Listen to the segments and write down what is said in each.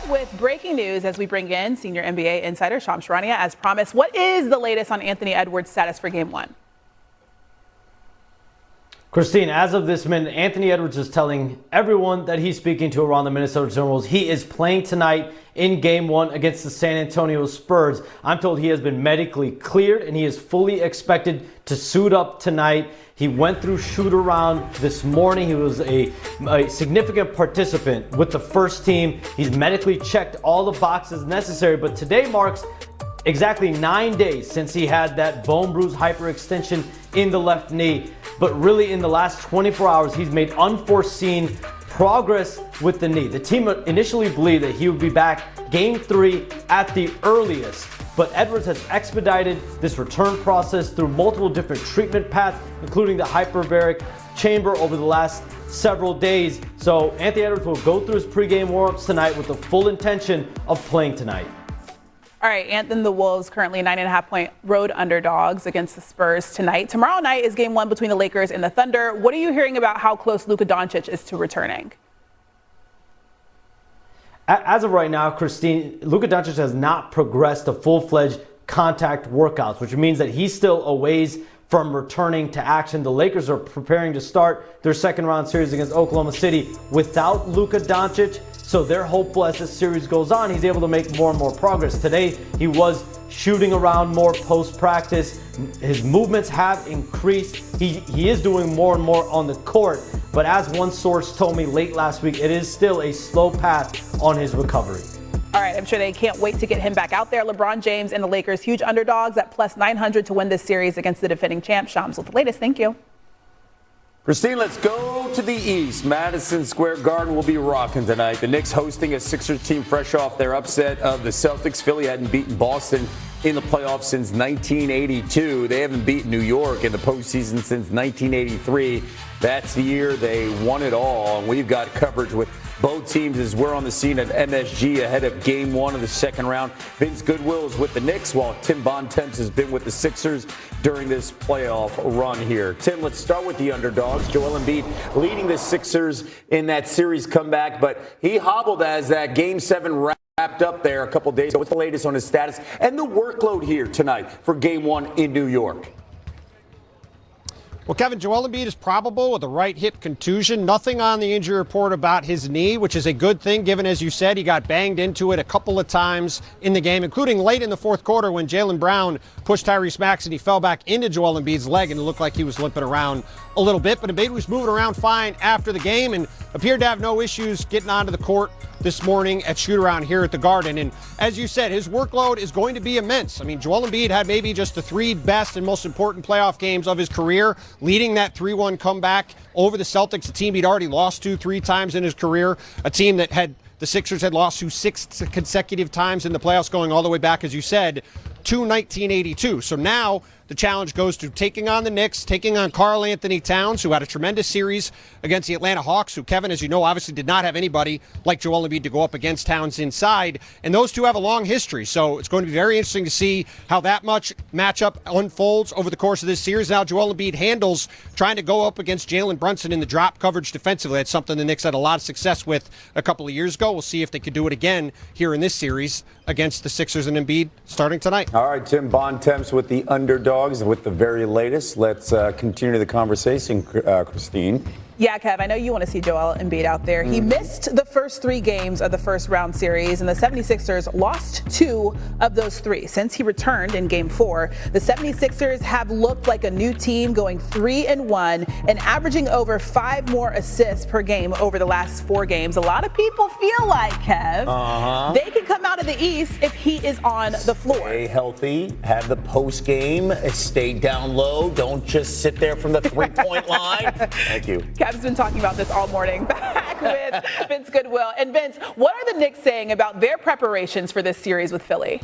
with breaking news as we bring in senior NBA insider Shams Charania. As promised, what is the latest on Anthony Edwards' status for Game 1? Christine, as of this minute, Anthony Edwards is telling everyone that he's speaking to around the Minnesota Timberwolves he is playing tonight in Game 1 against the San Antonio Spurs. I'm told he has been medically cleared and he is fully expected to suit up tonight. He went through shoot-around this morning. He was a significant participant with the first team. He's medically checked all the boxes necessary, but today marks exactly 9 days since he had that bone bruise hyperextension in the left knee. But really in the last 24 hours, he's made unforeseen progress with the knee. The team initially believed that he would be back Game 3 at the earliest. But Edwards has expedited this return process through multiple different treatment paths, including the hyperbaric chamber over the last several days. So Anthony Edwards will go through his pregame warm-ups tonight with the full intention of playing tonight. All right, Anthony, the Wolves currently 9.5-point road underdogs against the Spurs tonight. Tomorrow night is Game 1 between the Lakers and the Thunder. What are you hearing about how close Luka Doncic is to returning? As of right now, Christine, Luka Doncic has not progressed to full-fledged contact workouts, which means that he's still a ways from returning to action. The Lakers are preparing to start their second-round series against Oklahoma City without Luka Doncic. So they're hopeful as this series goes on, he's able to make more and more progress. Today, he was shooting around more post-practice. His movements have increased. He is doing more and more on the court. But as one source told me late last week, it is still a slow path on his recovery. All right, I'm sure they can't wait to get him back out there. LeBron James and the Lakers, huge underdogs at plus 900 to win this series against the defending champ. Shams with the latest. Thank you. Christine, let's go to the East. Madison Square Garden will be rocking tonight. The Knicks hosting a Sixers team fresh off their upset of the Celtics. Philly hadn't beaten Boston in the playoffs since 1982. They haven't beaten New York in the postseason since 1983. That's the year they won it all. And we've got coverage with both teams as we're on the scene at MSG ahead of Game 1 of the second round. Vince Goodwill is with the Knicks while Tim Bontemps has been with the Sixers during this playoff run here. Tim, let's start with the underdogs. Joel Embiid leading the Sixers in that series comeback, but he hobbled as that Game 7 wrapped up there a couple days ago. What's the latest on his status and the workload here tonight for Game 1 in New York? Well, Kevin, Joel Embiid is probable with a right hip contusion. Nothing on the injury report about his knee, which is a good thing, given, as you said, he got banged into it a couple of times in the game, including late in the fourth quarter when Jaylen Brown pushed Tyrese Maxey. He fell back into Joel Embiid's leg, and it looked like he was limping around a little bit. But Embiid was moving around fine after the game and appeared to have no issues getting onto the court this morning at shoot-around here at the Garden. And as you said, his workload is going to be immense. I mean, Joel Embiid had maybe just the three best and most important playoff games of his career, leading that 3-1 comeback over the Celtics, a team he'd already lost to 3 times in his career, a team that the Sixers had lost to 6 consecutive times in the playoffs, going all the way back, as you said, to 1982. So now the challenge goes to taking on the Knicks, taking on Karl Anthony Towns, who had a tremendous series against the Atlanta Hawks, who, Kevin, as you know, obviously did not have anybody like Joel Embiid to go up against Towns inside. And those two have a long history. So it's going to be very interesting to see how that much matchup unfolds over the course of this series. Now Joel Embiid handles trying to go up against Jalen Brunson in the drop coverage defensively. That's something the Knicks had a lot of success with a couple of years ago. We'll see if they could do it again here in this series against the Sixers and Embiid starting tonight. All right, Tim Bontemps with the underdogs with the very latest. Let's continue the conversation, Christine. Yeah, Kev, I know you want to see Joel Embiid out there. He missed the first 3 games of the first round series, and the 76ers lost 2 of those 3. Since he returned in Game 4, the 76ers have looked like a new team, going 3-1 and averaging over 5 more assists per game over the last 4 games. A lot of people feel like, Kev, they can come out of the East if he is on the floor. Stay healthy, have the post game, stay down low, don't just sit there from the 3-point line. Thank you. Kev's been talking about this all morning. Back with Vince Goodwill. And Vince, what are the Knicks saying about their preparations for this series with Philly?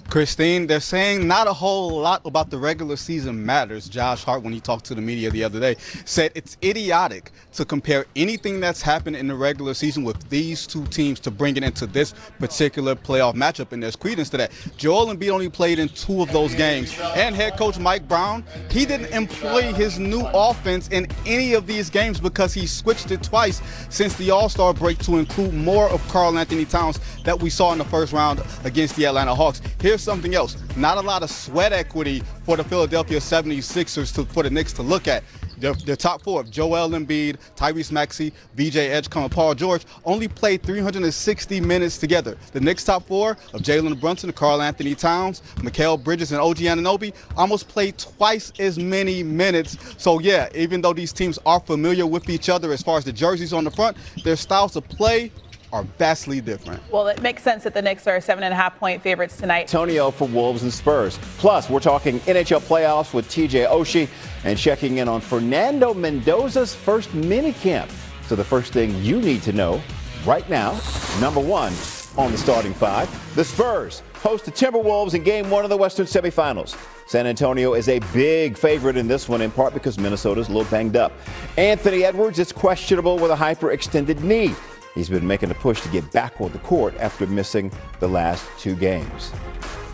Christine, they're saying not a whole lot about the regular season matters. Josh Hart, when he talked to the media the other day, said it's idiotic to compare anything that's happened in the regular season with these two teams to bring it into this particular playoff matchup, and there's credence to that. Joel Embiid only played in 2 of those games, and head coach Mike Brown, he didn't employ his new offense in any of these games because he switched it twice since the All-Star break to include more of Karl Anthony Towns that we saw in the first round against the Atlanta Hawks. Here's something else. Not a lot of sweat equity for the Philadelphia 76ers for the Knicks to look at. Their top 4, Joel Embiid, Tyrese Maxey, VJ Edgecombe, and Paul George, only played 360 minutes together. The Knicks' top 4 of Jalen Brunson, Karl Anthony Towns, Mikal Bridges, and OG Anunoby almost played twice as many minutes. So yeah, even though these teams are familiar with each other as far as the jerseys on the front, their styles of play are vastly different. Well, it makes sense that the Knicks are 7.5-point favorites tonight. Antonio for Wolves and Spurs. Plus, we're talking NHL playoffs with TJ Oshie and checking in on Fernando Mendoza's first minicamp. So the first thing you need to know right now, number 1 on the starting 5, the Spurs host the Timberwolves in Game 1 of the Western semifinals. San Antonio is a big favorite in this one, in part because Minnesota's a little banged up. Anthony Edwards is questionable with a hyperextended knee. He's been making a push to get back on the court after missing the last 2 games.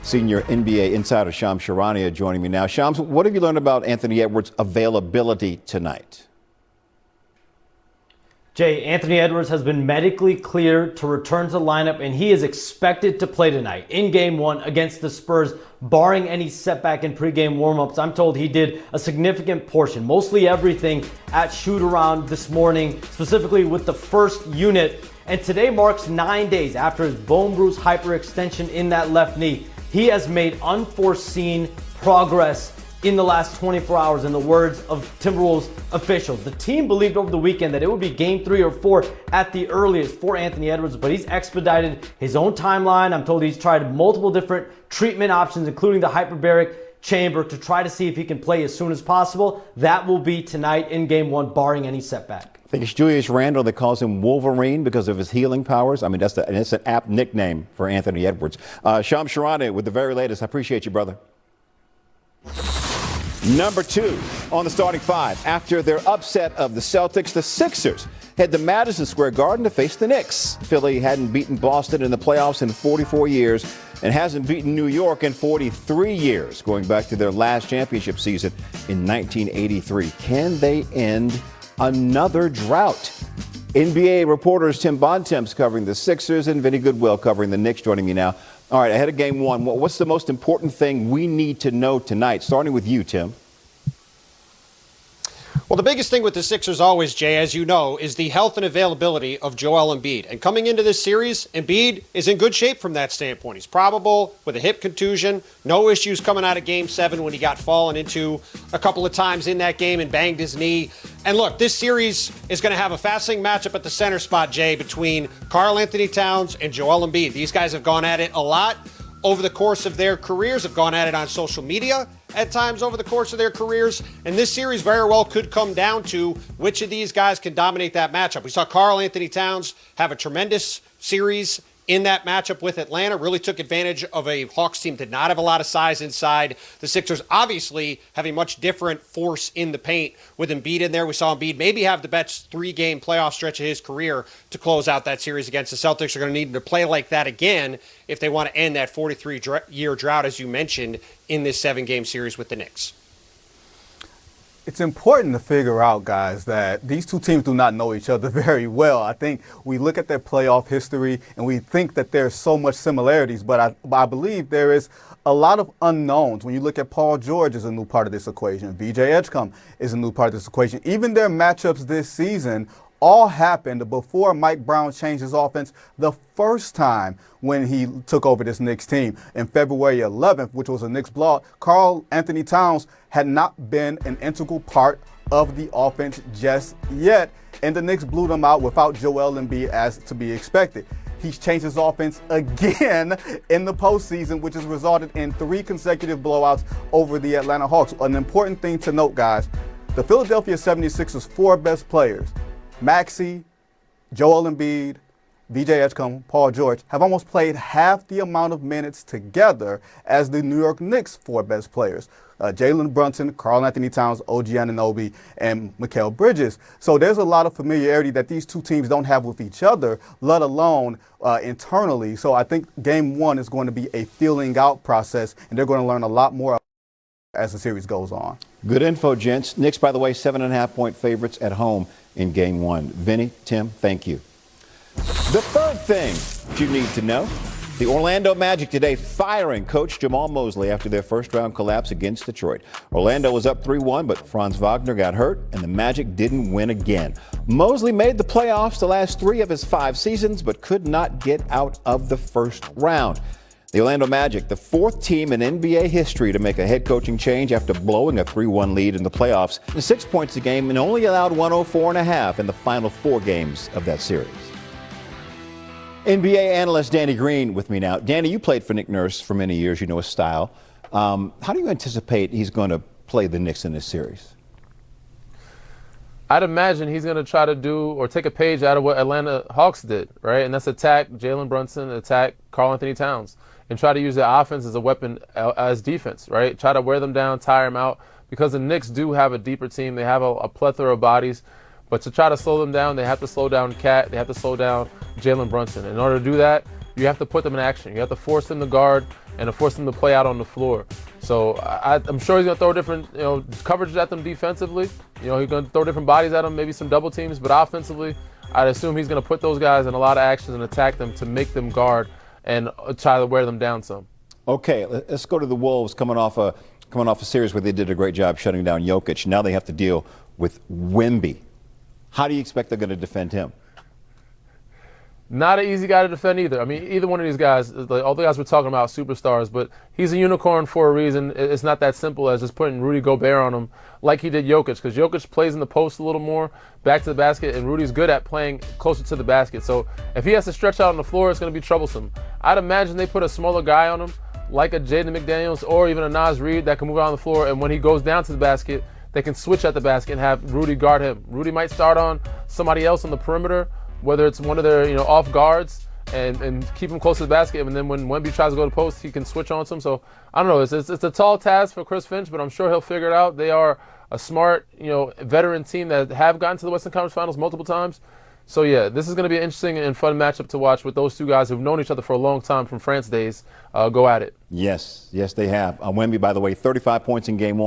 Senior NBA insider Shams Charania joining me now. Shams, what have you learned about Anthony Edwards' availability tonight? Jay, Anthony Edwards has been medically cleared to return to the lineup, and he is expected to play tonight in Game 1 against the Spurs, barring any setback in pregame warmups. I'm told he did a significant portion, mostly everything, at shoot-around this morning, specifically with the first unit. And today marks 9 days after his bone bruise hyperextension in that left knee. He has made unforeseen progress in the last 24 hours, in the words of Timberwolves officials. The team believed over the weekend that it would be Game 3 or 4 at the earliest for Anthony Edwards, but he's expedited his own timeline. I'm told he's tried multiple different treatment options, including the hyperbaric chamber, to try to see if he can play as soon as possible. That will be tonight in Game 1, barring any setback. I think it's Julius Randle that calls him Wolverine because of his healing powers. I mean, that's an apt nickname for Anthony Edwards. Shams Charania with the very latest. I appreciate you, brother. Number 2 on the starting 5. After their upset of the Celtics, the Sixers head to Madison Square Garden to face the Knicks. Philly hadn't beaten Boston in the playoffs in 44 years and hasn't beaten New York in 43 years, going back to their last championship season in 1983. Can they end another drought? NBA reporters Tim Bontemps covering the Sixers and Vinny Goodwill covering the Knicks joining me now. All right, ahead of Game 1, what's the most important thing we need to know tonight? Starting with you, Tim. Well, the biggest thing with the Sixers always, Jay, as you know, is the health and availability of Joel Embiid. And coming into this series, Embiid is in good shape from that standpoint. He's probable with a hip contusion, no issues coming out of Game 7 when he got fallen into a couple of times in that game and banged his knee. And look, this series is going to have a fascinating matchup at the center spot, Jay, between Karl Anthony Towns and Joel Embiid. These guys have gone at it a lot over the course of their careers, have gone at it on social media at times over the course of their careers. And this series very well could come down to which of these guys can dominate that matchup. We saw Karl Anthony Towns have a tremendous series in that matchup with Atlanta, really took advantage of a Hawks team that did not have a lot of size inside. The Sixers obviously have a much different force in the paint with Embiid in there. We saw Embiid maybe have the best 3-game playoff stretch of his career to close out that series against the Celtics. Are going to need him to play like that again if they want to end that 43-year drought, as you mentioned, in this 7-game series with the Knicks. It's important to figure out, guys, that these two teams do not know each other very well. I think we look at their playoff history and we think that there's so much similarities, but I believe there is a lot of unknowns. When you look at Paul George is a new part of this equation. VJ Edgecombe is a new part of this equation. Even their matchups this season all happened before Mike Brown changed his offense the first time when he took over this Knicks team. In February 11th, which was a Knicks blowout, Karl Anthony Towns had not been an integral part of the offense just yet, and the Knicks blew them out without Joel Embiid as to be expected. He's changed his offense again in the postseason, which has resulted in 3 consecutive blowouts over the Atlanta Hawks. An important thing to note, guys, the Philadelphia 76ers' 4 best players, Maxey, Joel Embiid, VJ Edgecombe, Paul George, have almost played half the amount of minutes together as the New York Knicks' 4 best players. Jalen Brunson, Karl Anthony Towns, OG Anunoby, and Mikal Bridges. So there's a lot of familiarity that these two teams don't have with each other, let alone internally. So I think game 1 is going to be a feeling out process, and they're going to learn a lot more as the series goes on. Good info, gents. Knicks, by the way, 7.5-point favorites at home in game 1. Vinny, Tim, thank you. The third thing you need to know. The Orlando Magic today firing coach Jamal Mosley after their first-round collapse against Detroit. Orlando was up 3-1, but Franz Wagner got hurt, and the Magic didn't win again. Mosley made the playoffs the last 3 of his 5 seasons, but could not get out of the first round. The Orlando Magic, the 4th team in NBA history to make a head coaching change after blowing a 3-1 lead in the playoffs, 6 points a game, and only allowed 104.5 in the final 4 games of that series. NBA analyst Danny Green with me now. Danny, you played for Nick Nurse for many years. You know his style. How do you anticipate he's going to play the Knicks in this series? I'd imagine he's going to try to do or take a page out of what Atlanta Hawks did, right? And that's attack Jalen Brunson, attack Karl Anthony Towns, and try to use the offense as a weapon as defense, right? Try to wear them down, tire them out, because the Knicks do have a deeper team. They have a plethora of bodies. But to try to slow them down, they have to slow down Cat. They have to slow down Jalen Brunson. In order to do that, you have to put them in action. You have to force them to guard and to force them to play out on the floor. So I'm sure he's going to throw different coverages at them defensively. He's going to throw different bodies at them, maybe some double teams. But offensively, I'd assume he's going to put those guys in a lot of actions and attack them to make them guard and try to wear them down some. Okay, let's go to the Wolves coming off a series where they did a great job shutting down Jokic. Now they have to deal with Wemby. How do you expect they're going to defend him? Not an easy guy to defend either. I mean, either one of these guys, all the guys we're talking about, superstars, but he's a unicorn for a reason. It's not that simple as just putting Rudy Gobert on him like he did Jokic, because Jokic plays in the post a little more, back to the basket, and Rudy's good at playing closer to the basket. So if he has to stretch out on the floor, it's going to be troublesome. I'd imagine they put a smaller guy on him, like a Jaden McDaniels or even a Naz Reid that can move out on the floor, and when he goes down to the basket, they can switch at the basket and have Rudy guard him. Rudy might start on somebody else on the perimeter, whether it's one of their off guards, and keep him close to the basket. And then when Wemby tries to go to post, he can switch on to him. So I don't know. It's a tall task for Chris Finch, but I'm sure he'll figure it out. They are a smart, veteran team that have gotten to the Western Conference Finals multiple times. So yeah, this is going to be an interesting and fun matchup to watch with those two guys who've known each other for a long time from France days go at it. Yes, they have. Wemby, by the way, 35 points in game 1.